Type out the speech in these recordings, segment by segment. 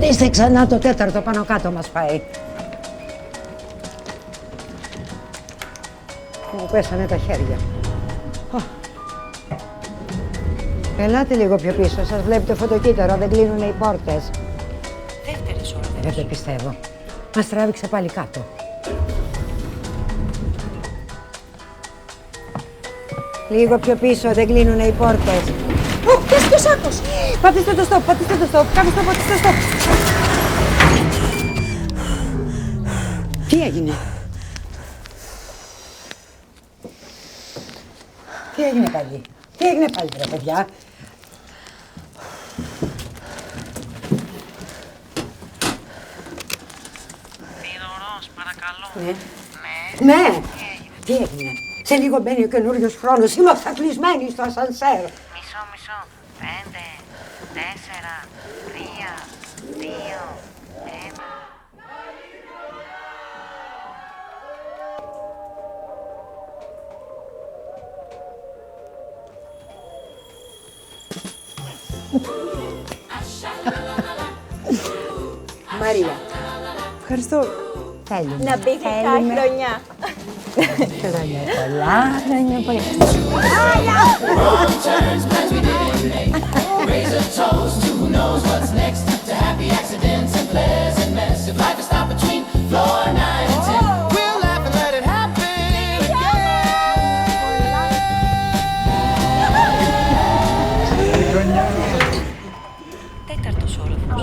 Είστε ξανά το τέταρτο πάνω κάτω μας πάει. Μου πέσανε τα χέρια. Ελάτε λίγο πιο πίσω, σας βλέπει το φωτοκύτταρο, δεν κλείνουν οι πόρτες. Δεύτερη ώρα. Δεν το πιστεύω. Μας τράβηξε πάλι κάτω. Λίγο πιο πίσω, δεν κλείνουν οι πόρτες. Πες και ο σάκος. Πατήστε το stop, πατήστε το stop, κάντε το, πατήστε stop. Τι έγινε? Τι έγινε πάλι? Τι έγινε πάλι ρε παιδιά? Θηδωρός, παρακαλώ. Ναι. Ναι. Τι έγινε? Σε λίγο μπαίνει ο καινούριος χρόνος. Είμαστε κλεισμένοι στο ασανσέρ. Μισό. 5, 4, 3, 2, 1. Μαρία. Ευχαριστώ. Θέλουμε. Να μπει γλυκά χρονιά. Χρόνια πολλά. Χρόνια πολλά. Τέταρτος όροφος.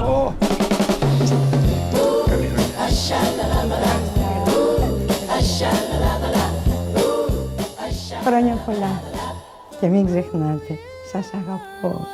Χρόνια πολλά. Και μην ξεχνάτε, σας αγαπώ.